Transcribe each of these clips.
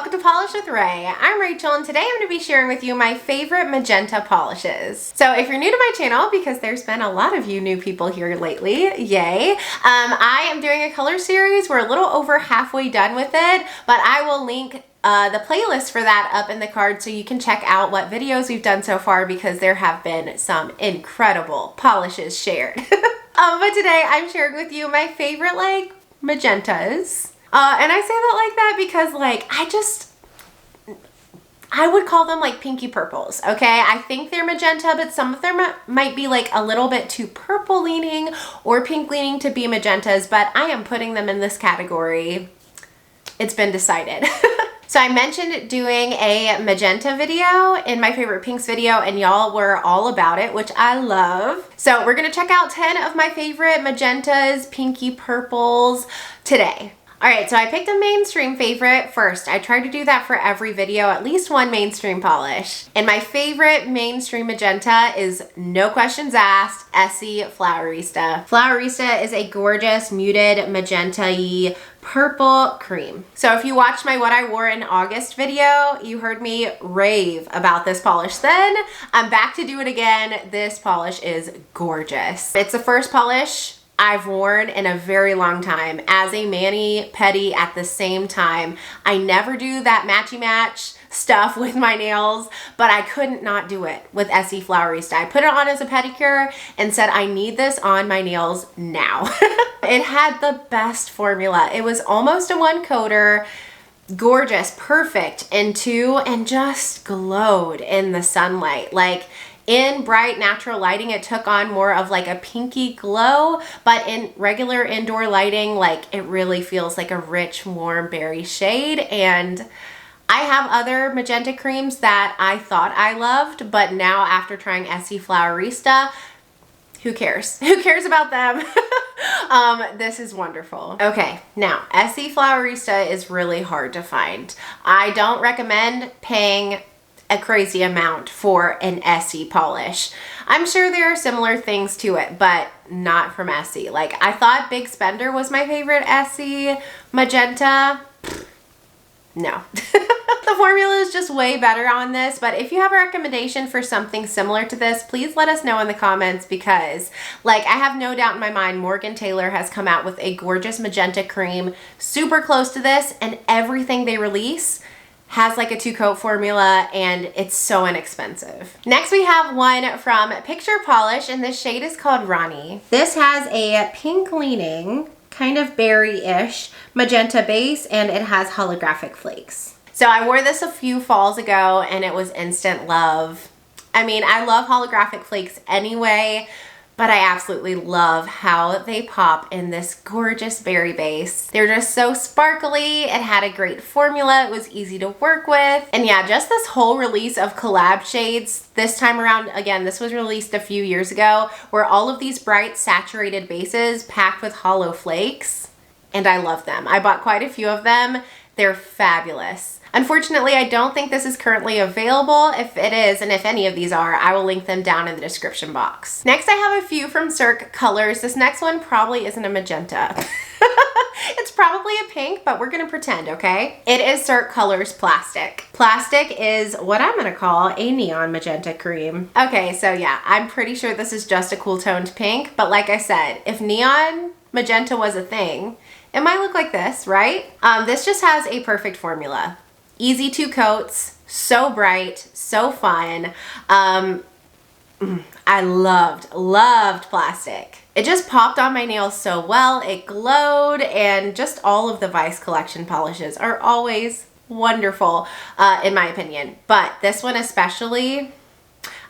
welcome to Polish with Ray. I'm Rachel and today I'm going to be sharing with you my favorite magenta polishes. So if you're new to my channel, because there's been a lot of you new people here lately, yay, I am doing a color series. We're a little over halfway done with it, but I will link the playlist for that up in the card so you can check out what videos we've done so far because there have been some incredible polishes shared. But today I'm sharing with you my favorite magentas. And I say that like that because I would call them pinky purples, okay? I think they're magenta, but some of them might be a little bit too purple leaning or pink leaning to be magentas, but I am putting them in this category. It's been decided. So I mentioned doing a magenta video in my favorite pinks video and y'all were all about it, which I love. So we're gonna check out 10 of my favorite magentas, pinky purples today. All right, so I picked a mainstream favorite first. I tried to do that for every video, at least one mainstream polish. And my favorite mainstream magenta is, no questions asked, Essie Flowerista. Flowerista is a gorgeous muted magenta-y purple cream. So if you watched my What I Wore in August video, you heard me rave about this polish then. I'm back to do it again. This polish is gorgeous. It's the first polish I've worn in a very long time as a mani-pedi at the same time. I never do that matchy-match stuff with my nails, but I couldn't not do it with Essie Flowerista. I put it on as a pedicure and said, I need this on my nails now. It had the best formula. It was almost a one coater, gorgeous, perfect in two, and just glowed in the sunlight. In bright natural lighting, it took on more of a pinky glow, but in regular indoor lighting, it really feels like a rich, warm berry shade. And I have other magenta creams that I thought I loved, but now after trying Essie Flowerista, who cares? Who cares about them? This is wonderful. Okay, now Essie Flowerista is really hard to find. I don't recommend paying a crazy amount for an Essie polish. I'm sure there are similar things to it, but not from Essie. I thought Big Spender was my favorite Essie magenta. No. The formula is just way better on this, but if you have a recommendation for something similar to this, please let us know in the comments because I have no doubt in my mind Morgan Taylor has come out with a gorgeous magenta cream super close to this, and everything they release has a two-coat formula and it's so inexpensive. Next we have one from Picture Polish and this shade is called Rani. This has a pink leaning, kind of berry-ish magenta base and it has holographic flakes. So I wore this a few falls ago and it was instant love. I mean, I love holographic flakes anyway, but I absolutely love how they pop in this gorgeous berry base. They're just so sparkly. It had a great formula. It was easy to work with. And yeah, just this whole release of collab shades this time around, again, this was released a few years ago, where all of these bright saturated bases packed with hollow flakes. And I love them. I bought quite a few of them. They're fabulous. Unfortunately, I don't think this is currently available. If it is, and if any of these are, I will link them down in the description box. Next, I have a few from Cirque colors. This next one probably isn't a magenta. It's probably a pink, but we're gonna pretend, okay? It is Cirque Colors Plastic. Plastic is what I'm gonna call a neon magenta cream. Okay, so yeah, I'm pretty sure this is just a cool toned pink, but like I said, if neon magenta was a thing, it might look like this, right? This just has a perfect formula. Easy two coats, so bright, so fun. I loved Plastic. It just popped on my nails so well, it glowed, and just all of the Vice Collection polishes are always wonderful, in my opinion. But this one especially,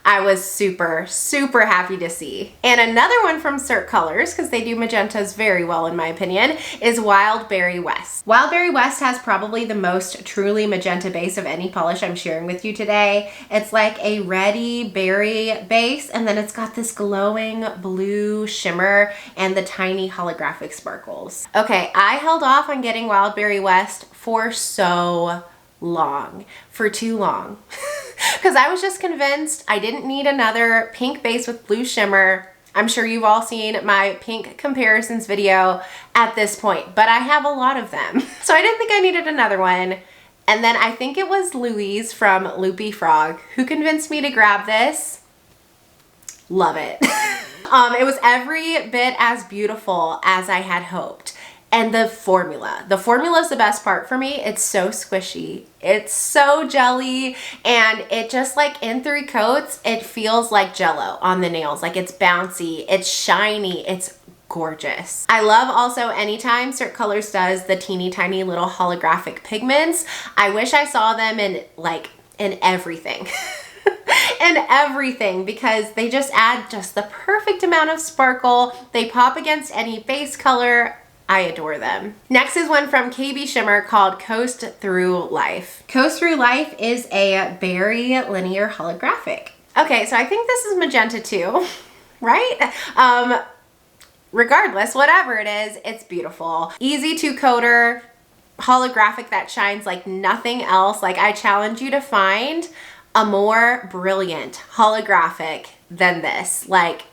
I was super, super happy to see. And another one from Cirque Colors, because they do magentas very well in my opinion, is Wildberry West. Wildberry West has probably the most truly magenta base of any polish I'm sharing with you today. It's like a reddy berry base, and then it's got this glowing blue shimmer and the tiny holographic sparkles. Okay, I held off on getting Wildberry West for so long, for too long. Because I was just convinced I didn't need another pink base with blue shimmer. I'm sure you've all seen my pink comparisons video at this point, but I have a lot of them. So I didn't think I needed another one. And then I think it was Louise from Loopy Frog who convinced me to grab this. Love it. It was every bit as beautiful as I had hoped. And the formula is the best part for me. It's so squishy. It's so jelly, and it just like in 3 coats, it feels like Jello on the nails. Like it's bouncy, it's shiny, it's gorgeous. I love also anytime Cirque Colors does the teeny tiny little holographic pigments. I wish I saw them in everything. And everything, because they just add just the perfect amount of sparkle. They pop against any base color. I adore them. Next is one from KBShimmer called Coast Through Life. Coast Through Life is a berry linear holographic. Okay, so I think this is Magenta too, right? Regardless, whatever it is, it's beautiful. Easy to coater, holographic that shines like nothing else. Like I challenge you to find a more brilliant holographic than this. Like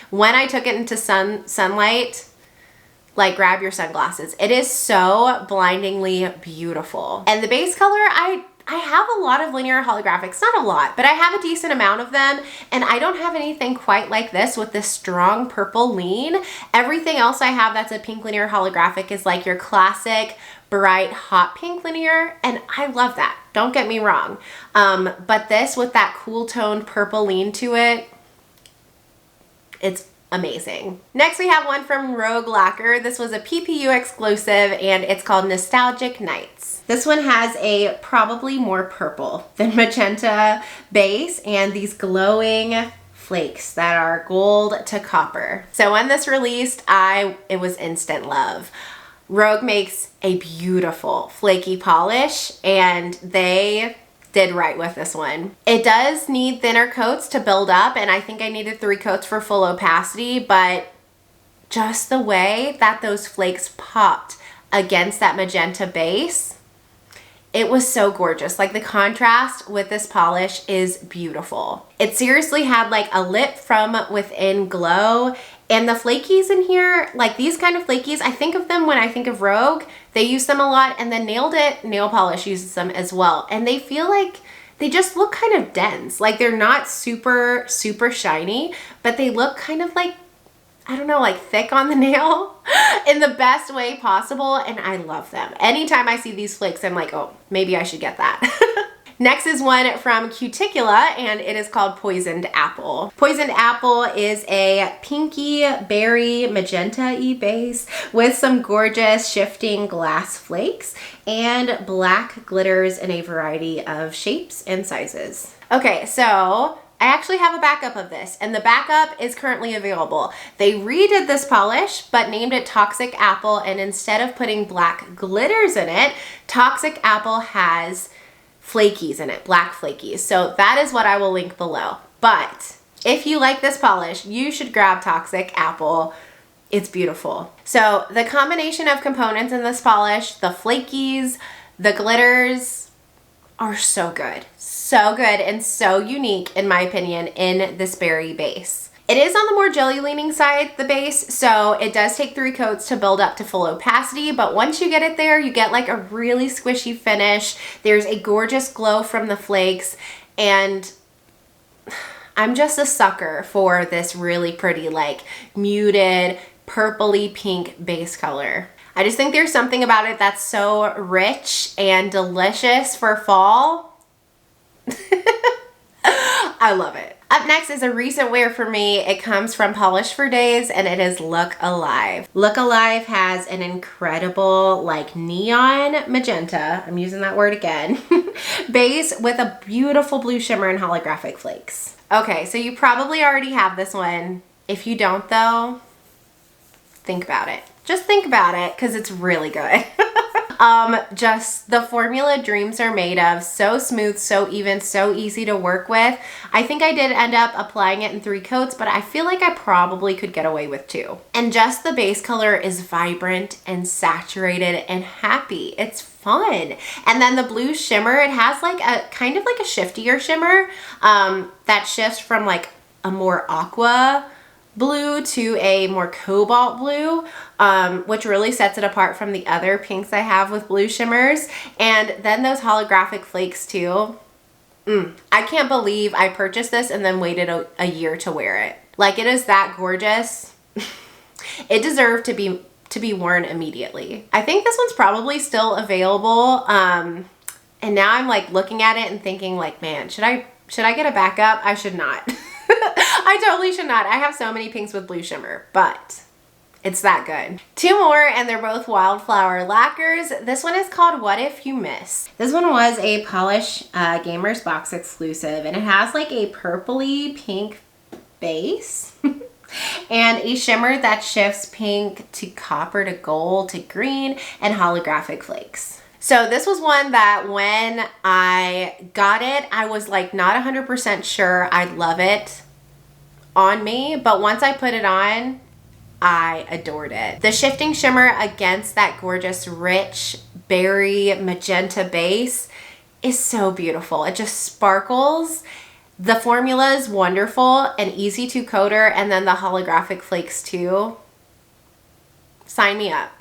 when I took it into sunlight, like grab your sunglasses. It is so blindingly beautiful. And the base color, I have a lot of linear holographics, not a lot, but I have a decent amount of them, and I don't have anything quite like this with this strong purple lean. Everything else I have that's a pink linear holographic is like your classic bright hot pink linear, and I love that. Don't get me wrong. But this with that cool toned purple lean to it, it's amazing. Next we have one from Rouge Lacquer. This was a PPU exclusive, and it's called Nostalgic Nights. This one has a probably more purple than magenta base and these glowing flakes that are gold to copper. So when this released, it was instant love. Rouge makes a beautiful flaky polish, and they did right with this one. It does need thinner coats to build up, and I think I needed 3 coats for full opacity, but just the way that those flakes popped against that magenta base, it was so gorgeous. Like the contrast with this polish is beautiful. It seriously had like a lit from within glow, and the flakies in here, like these kind of flakies, I think of them when I think of Rouge. They use them a lot, and then Nailed It nail polish uses them as well. And they feel like they just look kind of dense. Like they're not super, super shiny, but they look kind of like, I don't know, like thick on the nail in the best way possible. And I love them. Anytime I see these flakes, I'm like, oh, maybe I should get that. Next is one from Cuticula, and it is called Poisoned Apple. Poisoned Apple is a pinky berry magenta-y base with some gorgeous shifting glass flakes and black glitters in a variety of shapes and sizes. Okay, so I actually have a backup of this, and the backup is currently available. They redid this polish, but named it Toxic Apple, and instead of putting black glitters in it, Toxic Apple has flakies in it, black flakies. So that is what I will link below. But if you like this polish, you should grab Toxic Apple. It's beautiful. So the combination of components in this polish, the flakies, the glitters, are so good. So good and so unique, in my opinion, in this berry base. It is on the more jelly leaning side, the base, so it does take 3 coats to build up to full opacity, but once you get it there, you get like a really squishy finish. There's a gorgeous glow from the flakes, and I'm just a sucker for this really pretty, like muted, purpley pink base color. I just think there's something about it that's so rich and delicious for fall. I love it. Up next is a recent wear for me. It comes from Polish for Days, and it is Look Alive. Look Alive has an incredible like neon magenta, I'm using that word again, base with a beautiful blue shimmer and holographic flakes. Okay, so you probably already have this one. If you don't though, think about it. Just think about it, because it's really good. Just the formula dreams are made of. So smooth, so even, so easy to work with. I think I did end up applying it in 3 coats, but I feel like I probably could get away with 2. And just the base color is vibrant and saturated and happy. It's fun. And then the blue shimmer, it has like a kind of like a shiftier shimmer that shifts from like a more aqua blue to a more cobalt blue, which really sets it apart from the other pinks I have with blue shimmers. And then those holographic flakes too. I can't believe I purchased this and then waited a year to wear it. Like, it is that gorgeous. It deserved to be worn immediately. I think this one's probably still available. And now I'm like looking at it and thinking like, man, should I get a backup? I should not. I totally should not. I have so many pinks with blue shimmer, but it's that good. Two more, and they're both Wildflower lacquers. This one is called What If You Miss. This one was a Polish Gamers box exclusive, and it has like a purpley pink base and a shimmer that shifts pink to copper to gold to green and holographic flakes. So this was one that when I got it, I was like not 100% sure I'd love it on me, but once I put it on, I adored it. The shifting shimmer against that gorgeous rich berry magenta base is so beautiful. It just sparkles. The formula is wonderful and easy to coder, and then the holographic flakes too. Sign me up.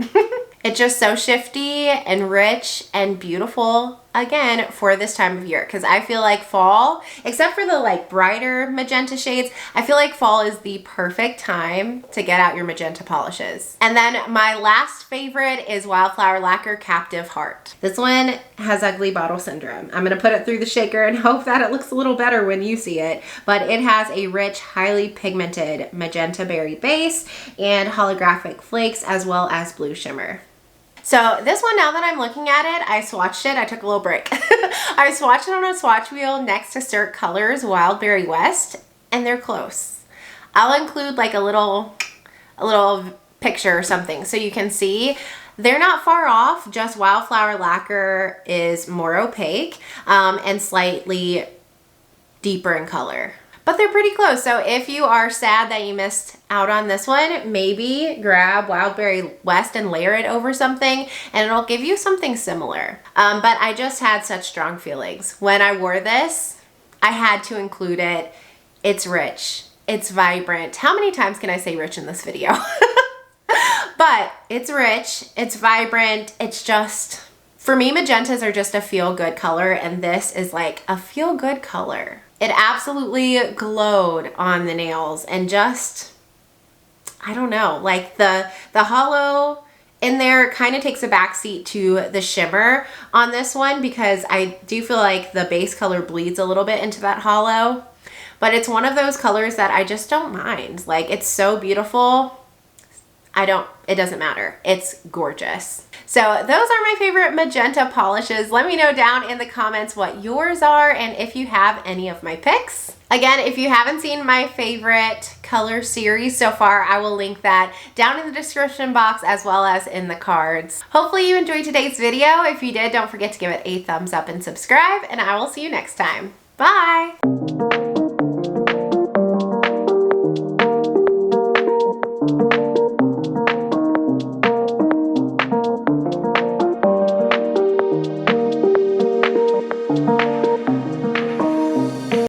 It's just so shifty and rich and beautiful, again, for this time of year. Because I feel like fall, except for the like brighter magenta shades, I feel like fall is the perfect time to get out your magenta polishes. And then my last favorite is Wildflower Lacquer Captive Heart. This one has ugly bottle syndrome. I'm going to put it through the shaker and hope that it looks a little better when you see it. But it has a rich, highly pigmented magenta berry base and holographic flakes as well as blue shimmer. So this one, now that I'm looking at it, I swatched it. I took a little break. I swatched it on a swatch wheel next to Cirque Colors Wildberry West, and they're close. I'll include like a little picture or something so you can see. They're not far off, just Wildflower Lacquer is more opaque and slightly deeper in color. But they're pretty close. So if you are sad that you missed out on this one, maybe grab Wildberry West and layer it over something and it'll give you something similar. But I just had such strong feelings. When I wore this, I had to include it. It's rich. It's vibrant. How many times can I say rich in this video? But it's rich. It's vibrant. It's just, for me, magentas are just a feel-good color, and this is like a feel-good color. It absolutely glowed on the nails and just, I don't know, like the hollow in there kind of takes a backseat to the shimmer on this one because I do feel like the base color bleeds a little bit into that hollow. But it's one of those colors that I just don't mind. Like, it's so beautiful. It doesn't matter. It's gorgeous. So those are my favorite magenta polishes. Let me know down in the comments what yours are and if you have any of my picks. Again, if you haven't seen my favorite color series so far, I will link that down in the description box as well as in the cards. Hopefully you enjoyed today's video. If you did, don't forget to give it a thumbs up and subscribe, and I will see you next time. Bye!